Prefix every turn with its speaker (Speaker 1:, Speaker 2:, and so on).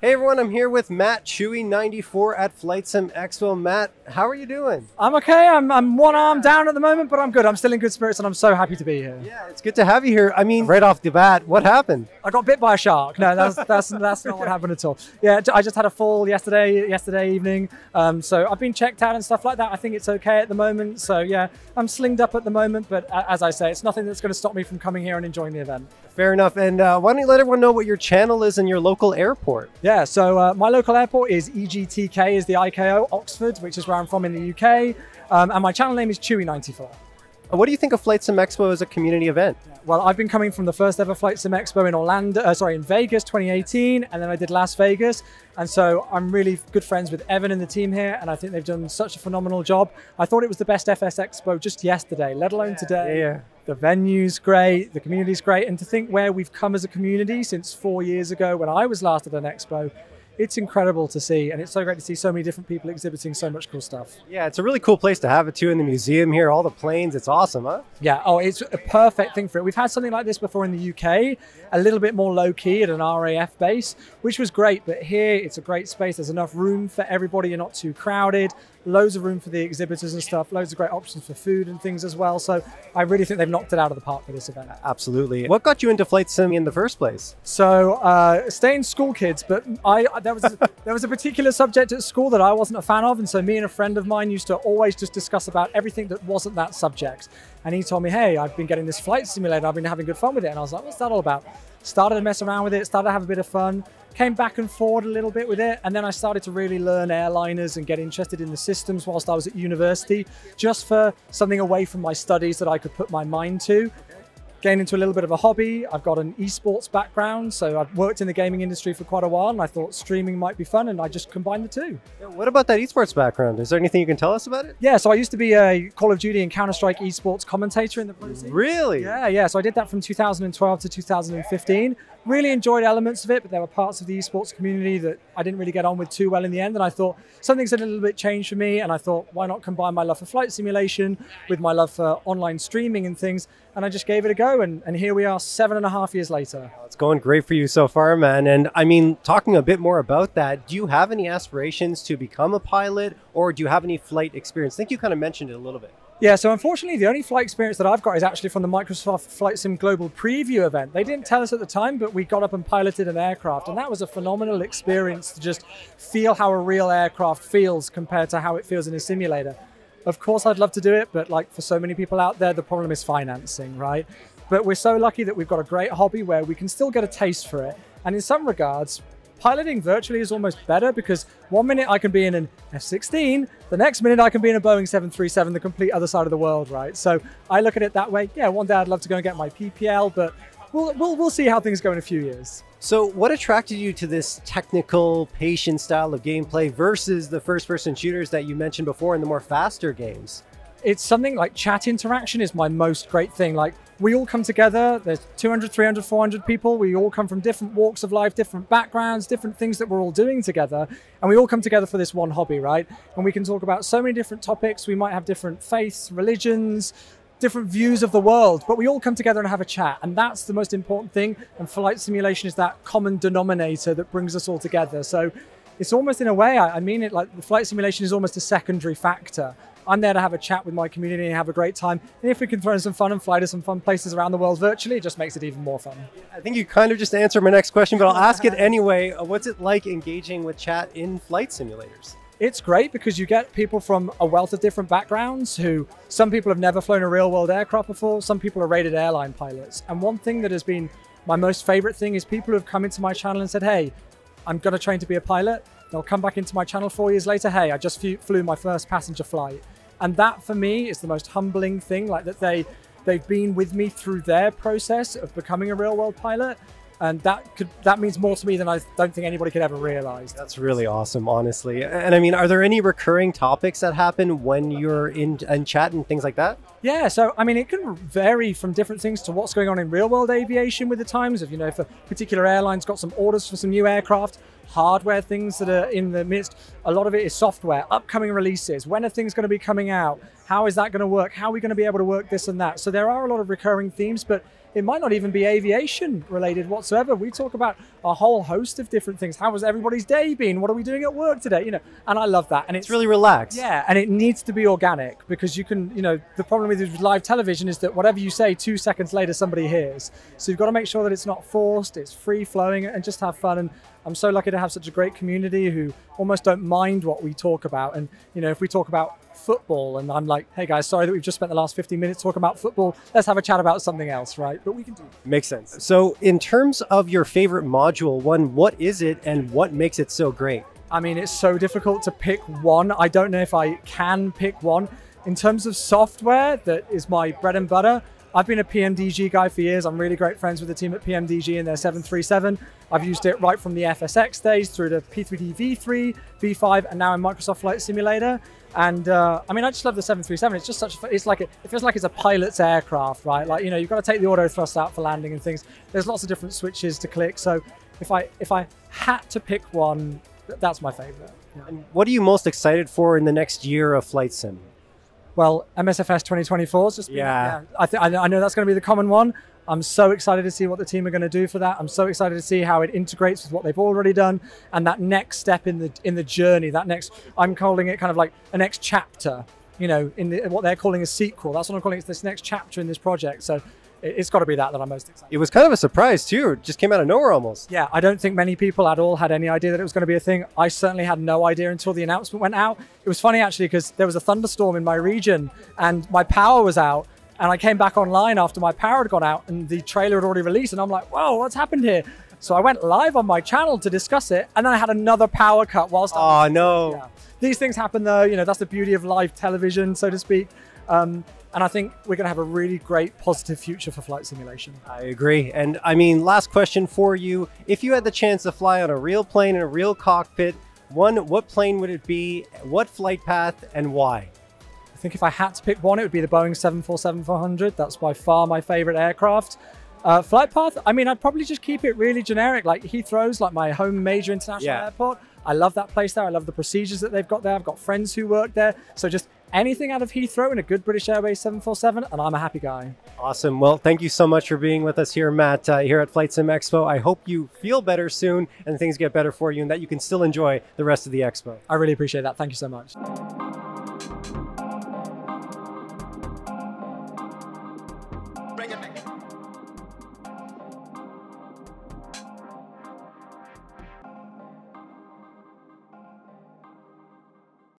Speaker 1: Hey everyone, I'm here with Matt Chewwy94 at Flight Sim Expo. Matt, how are you doing?
Speaker 2: I'm okay. I'm one arm down at the moment, but I'm good. I'm still in good spirits and I'm so happy to be here.
Speaker 1: Yeah, it's good to have you here. I mean, right off the bat, what happened?
Speaker 2: I got bit by a shark. No, that's not what happened at all. Yeah, I just had a fall yesterday evening. So I've been checked out and stuff like that. I think it's okay at the moment. So yeah, I'm slinged up at the moment, but as I say, it's nothing that's going to stop me from coming here and enjoying the event.
Speaker 1: Fair enough. And why don't you let everyone know what your channel is in your local airport?
Speaker 2: Yeah, so my local airport is EGTK, is the IKO, Oxford, which is where I'm from in the UK. And my channel name is Chewwy94.
Speaker 1: What do you think of Flight Sim Expo as a community event?
Speaker 2: Well, I've been coming from the first ever Flight Sim Expo in Vegas 2018, and then I did Las Vegas. And so I'm really good friends with Evan and the team here, and I think they've done such a phenomenal job. I thought it was the best FS Expo just yesterday, let alone today.
Speaker 1: Yeah.
Speaker 2: The venue's great, the community's great, and to think where we've come as a community since 4 years ago when I was last at an expo, it's incredible to see, and it's so great to see so many different people exhibiting so much cool stuff.
Speaker 1: Yeah, it's a really cool place to have it too in the museum here, all the planes, it's awesome, huh?
Speaker 2: Yeah, oh, it's a perfect thing for it. We've had something like this before in the UK, a little bit more low-key at an RAF base, which was great, but here it's a great space. There's enough room for everybody, you're not too crowded, loads of room for the exhibitors and stuff, loads of great options for food and things as well. So I really think they've knocked it out of the park with this event.
Speaker 1: Absolutely. What got you into flight sim in the first place?
Speaker 2: So staying school kids, but there was a particular subject at school that I wasn't a fan of, and so me and a friend of mine used to always just discuss about everything that wasn't that subject. And he told me, hey, I've been getting this flight simulator, I've been having good fun with it. And I was like, what's that all about? Started to mess around with it, started to have a bit of fun, came back and forward a little bit with it, and then I started to really learn airliners and get interested in the systems whilst I was at university, just for something away from my studies that I could put my mind to. Getting into a little bit of a hobby. I've got an esports background, so I've worked in the gaming industry for quite a while, and I thought streaming might be fun, and I just combined the two.
Speaker 1: What about that esports background? Is there anything you can tell us about it?
Speaker 2: Yeah, so I used to be a Call of Duty and Counter-Strike esports commentator in the pro scene.
Speaker 1: Really?
Speaker 2: Yeah, so I did that from 2012 to 2015. Really enjoyed elements of it, but there were parts of the esports community that I didn't really get on with too well in the end, and I thought something's a little bit changed for me, and I thought, why not combine my love for flight simulation with my love for online streaming and things, and I just gave it a go, and here we are 7.5 years later.
Speaker 1: It's going great for you so far, man. And I mean, talking a bit more about that, do you have any aspirations to become a pilot, or do you have any flight experience? I think you kind of mentioned it a little bit.
Speaker 2: Yeah, so unfortunately, the only flight experience that I've got is actually from the Microsoft Flight Sim Global Preview event. They didn't tell us at the time, but we got up and piloted an aircraft, and that was a phenomenal experience to just feel how a real aircraft feels compared to how it feels in a simulator. Of course, I'd love to do it, but like for so many people out there, the problem is financing, right? But we're so lucky that we've got a great hobby where we can still get a taste for it. And in some regards, piloting virtually is almost better, because 1 minute I can be in an F-16, the next minute I can be in a Boeing 737, the complete other side of the world, right? So I look at it that way. Yeah, one day I'd love to go and get my PPL, but we'll see how things go in a few years.
Speaker 1: So what attracted you to this technical, patient style of gameplay versus the first-person shooters that you mentioned before and the more faster games?
Speaker 2: It's something like chat interaction is my most great thing. Like, we all come together, there's 200, 300, 400 people, we all come from different walks of life, different backgrounds, different things that we're all doing together, and we all come together for this one hobby, right? And we can talk about so many different topics, we might have different faiths, religions, different views of the world, but we all come together and have a chat, and that's the most important thing, and flight simulation is that common denominator that brings us all together. So it's almost, in a way, I mean it like the flight simulation is almost a secondary factor. I'm there to have a chat with my community and have a great time. And if we can throw in some fun and fly to some fun places around the world virtually, it just makes it even more fun.
Speaker 1: I think you kind of just answered my next question, but I'll ask it anyway. What's it like engaging with chat in flight simulators?
Speaker 2: It's great because you get people from a wealth of different backgrounds who, some people have never flown a real world aircraft before, some people are rated airline pilots. And one thing that has been my most favorite thing is people who have come into my channel and said, hey, I'm going to train to be a pilot. They'll come back into my channel 4 years later, hey, I just flew my first passenger flight. And that for me is the most humbling thing, like that they've been with me through their process of becoming a real world pilot. And that means more to me than I don't think anybody could ever realize.
Speaker 1: That's really awesome, honestly. And I mean, are there any recurring topics that happen when you're in chat and things like that?
Speaker 2: Yeah, so I mean, it can vary from different things to what's going on in real world aviation with the times. If, you know, if a particular airline's got some orders for some new aircraft, hardware things that are in the midst, a lot of it is software, upcoming releases, when are things going to be coming out, how is that going to work, how are we going to be able to work this and that. So there are a lot of recurring themes, but it might not even be aviation related whatsoever. We talk about a whole host of different things. How was everybody's day been? What are we doing at work today? You know, and I love that. And
Speaker 1: it's really relaxed.
Speaker 2: Yeah, and it needs to be organic, because you can, you know, the problem with live television is that whatever you say 2 seconds later, somebody hears. So you've got to make sure that it's not forced, it's free flowing, and just have fun. And I'm so lucky to have such a great community who almost don't mind what we talk about. And, you know, if we talk about football and I'm like, hey guys, sorry that we've just spent the last 15 minutes talking about football, let's have a chat about something else, right? But we can do that.
Speaker 1: Makes sense. So in terms of your favorite module, what is it and what makes it so great?
Speaker 2: I mean, it's so difficult to pick one. I don't know if I can pick one. In terms of software, that is my bread and butter. I've been a PMDG guy for years. I'm really great friends with the team at PMDG and their 737. I've used it right from the FSX days through to P3D V3, V5, and now in Microsoft Flight Simulator. And I mean, I just love the 737. It's just such a, it's like, it feels like it's a pilot's aircraft, right? Like, you know, you've got to take the auto thrust out for landing and things. There's lots of different switches to click. So if I had to pick one, that's my favorite. Yeah.
Speaker 1: And what are you most excited for in the next year of Flight Sim?
Speaker 2: Well, MSFS 2024 is just I know that's going to be the common one. I'm so excited to see what the team are going to do for that. I'm so excited to see how it integrates with what they've already done, and that next step in the journey. That next, I'm calling it kind of like a next chapter. You know, in what they're calling a sequel. That's what I'm calling it. It's this next chapter in this project. So it's got to be that I'm most excited.
Speaker 1: It was kind of a surprise too. It just came out of nowhere almost.
Speaker 2: Yeah, I don't think many people at all had any idea that it was going to be a thing. I certainly had no idea until the announcement went out. It was funny actually, because there was a thunderstorm in my region and my power was out, and I came back online after my power had gone out and the trailer had already released, and I'm like, whoa, what's happened here? So I went live on my channel to discuss it, and then I had another power cut whilst
Speaker 1: Oh no.
Speaker 2: Yeah. These things happen though, you know, that's the beauty of live television, so to speak. And I think we're going to have a really great positive future for flight simulation.
Speaker 1: I agree. And I mean, last question for you. If you had the chance to fly on a real plane in a real cockpit, what plane would it be? What flight path and why?
Speaker 2: I think if I had to pick one, it would be the Boeing 747-400. That's by far my favorite aircraft. Flight path, I mean, I'd probably just keep it really generic. Like Heathrow's like my home major international airport. I love that place there. I love the procedures that they've got there. I've got friends who work there. So just anything out of Heathrow in a good British Airways 747, and I'm a happy guy.
Speaker 1: Awesome. Well, thank you so much for being with us here, Matt, here at Flight Sim Expo. I hope you feel better soon and things get better for you and that you can still enjoy the rest of the expo.
Speaker 2: I really appreciate that. Thank you so much.